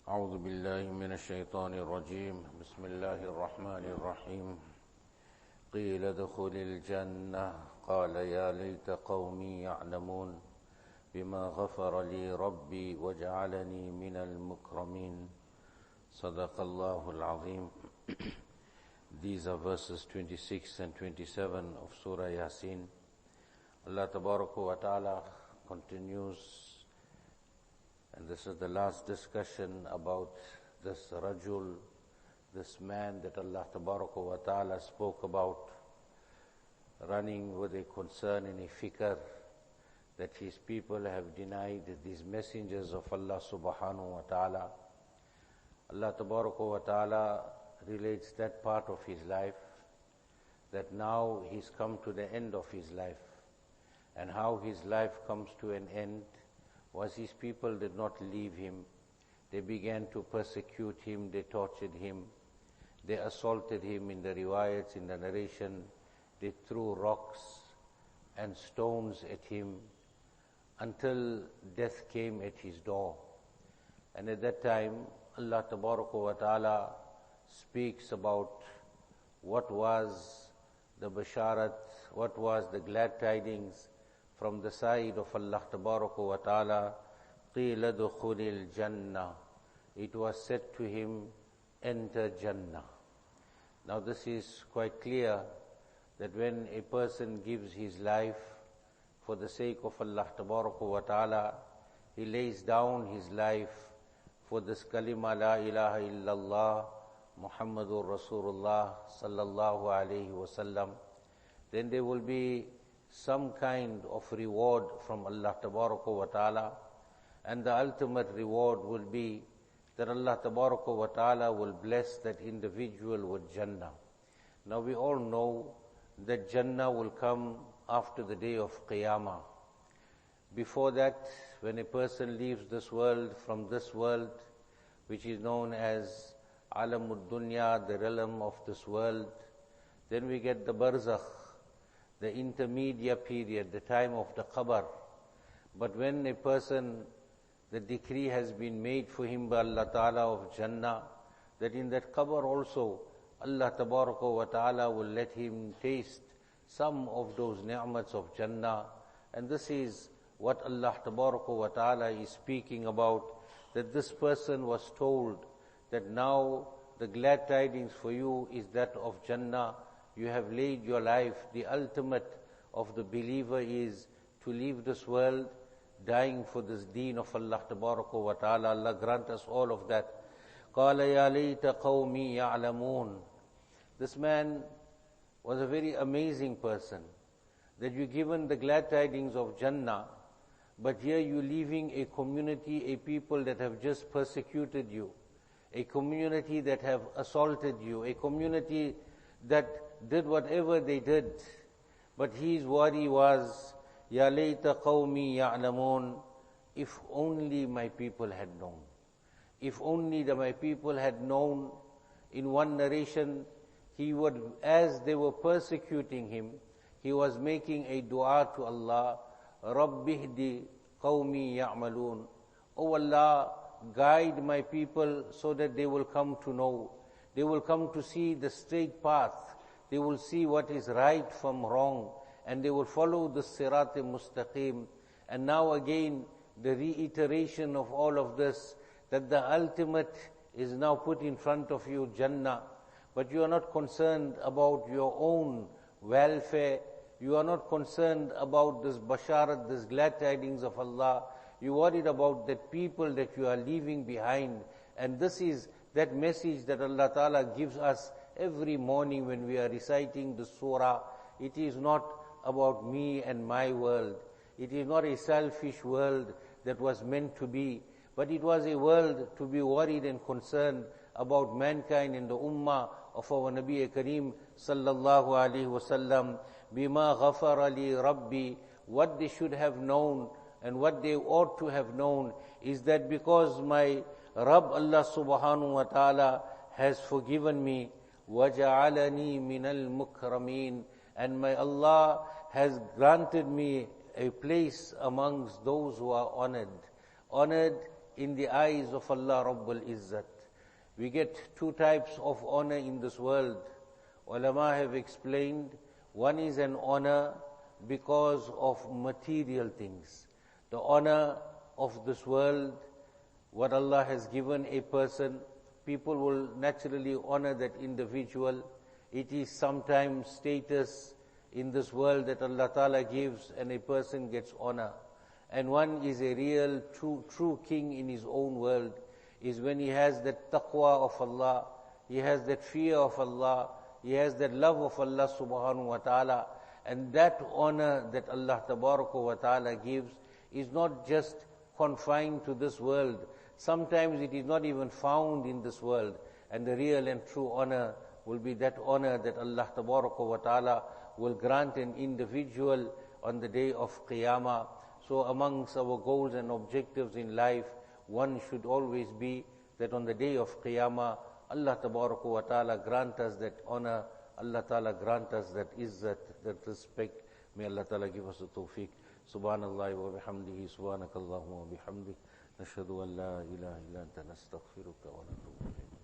أعوذ بالله من الشيطان الرجيم بسم الله الرحمن الرحيم قيل ادخل الجنة قال يا ليت قومي يعلمون بما غفر لي ربي وجعلني من المكرمين صدق الله العظيم. These are verses 26 and 27 of Surah Yaseen. Allah Tabaraka wa Ta'ala continues, and this is the last discussion about this Rajul, this man that Allah Tabaraka wa Ta'ala spoke about, running with a concern and a fikr that his people have denied these messengers of Allah Subhanahu wa Ta'ala. Allah Tabaraka wa Ta'ala relates that part of his life, that now he's come to the end of his life, and how his life comes to an end was his people did not leave him. They began to persecute him, they tortured him, they assaulted him. In the riwayats, in the narration, they threw rocks and stones at him until death came at his door. And at that time, Allah Tabaraka wa Ta'ala speaks about what was the basharat, what was the glad tidings from the side of Allah Tabaraka wa Ta'ala. قِيلَ دُخُلِ الْجَنَّةِ. It was said to him, enter Jannah. Now this is quite clear that when a person gives his life for the sake of Allah Tabaraka wa Ta'ala, he lays down his life for this kalima la ilaha illallah Muhammadur Rasulullah sallallahu alayhi wasallam, then there will be some kind of reward from Allah Tabaraka wa Ta'ala, and the ultimate reward will be that Allah Tabaraka wa Ta'ala will bless that individual with Jannah. Now we all know that Jannah will come after the day of Qiyamah. Before that, when a person leaves this world, from this world, which is known as Alamud Dunya, the realm of this world, then we get the Barzakh, the intermediate period, the time of the Qabr. But when a person, the decree has been made for him by Allah Ta'ala of Jannah, that in that Qabr also, Allah Tabaraka wa Ta'ala will let him taste some of those ni'mats of Jannah. And this is what Allah Tabaraka wa Ta'ala is speaking about, that this person was told that now the glad tidings for you is that of Jannah. You have laid your life. The ultimate of the believer is to leave this world dying for this deen of Allah Tabaraka wa Ta'ala. Allah grant us all of that. قَالَ يَا لَيْتَ قَوْمِي يَعْلَمُونَ. This man was a very amazing person, that you're given the glad tidings of Jannah, but here you're leaving a community, a people that have just persecuted you, a community that have assaulted you, a community that did whatever they did. But his worry was, Ya layta qawmi ya'lamun, if only my people had known. If only my people had known. In one narration, he would, as they were persecuting him, he was making a dua to Allah, Rabbihdi qawmi ya'malun. Oh Allah, guide my people so that they will come to know. They will come to see the straight path. They will see what is right from wrong, and they will follow the Sirat-e-Mustaqim. And now again, the reiteration of all of this, that the ultimate is now put in front of you, Jannah. But you are not concerned about your own welfare. You are not concerned about this basharat, this glad tidings of Allah. You worried about that people that you are leaving behind. And this is that message that Allah Ta'ala gives us every morning when we are reciting the surah. It is not about me and my world. It is not a selfish world that was meant to be, but it was a world to be worried and concerned about mankind in the ummah of our Nabi Kareem sallallahu alaihi wasallam. Bima ghafara li Rabbi. What they should have known and what they ought to have known is that because my Rabb Allah subhanahu wa ta'ala has forgiven me, وَجَعَلَنِي مِنَ الْمُكْرَمِينَ, and my Allah has granted me a place amongst those who are honored. Honored in the eyes of Allah Rabbul Izzat. We get two types of honor in this world. Ulama have explained, one is an honor because of material things. The honor of this world, what Allah has given a person, people will naturally honor that individual. It is sometimes status in this world that Allah Ta'ala gives and a person gets honor. And one is a real, true king in his own world, is when he has that taqwa of Allah, he has that fear of Allah, he has that love of Allah subhanahu wa ta'ala, and that honor that Allah tabaraka wa ta'ala gives is not just confined to this world. Sometimes it is not even found in this world, and the real and true honor will be that honor that Allah tabaraka wa ta'ala will grant an individual on the day of Qiyamah. So amongst our goals and objectives in life, one should always be that on the day of Qiyamah, Allah tabaraka wa ta'ala grant us that honor, Allah ta'ala grant us that izzat, that respect. May Allah ta'ala give us the tawfiq. Subhanallah wa bihamdihi, subhanakallahumma wa bihamdik. Nashhadu an la ilaha illa anta nastaghfiruka wa natubu ilayk.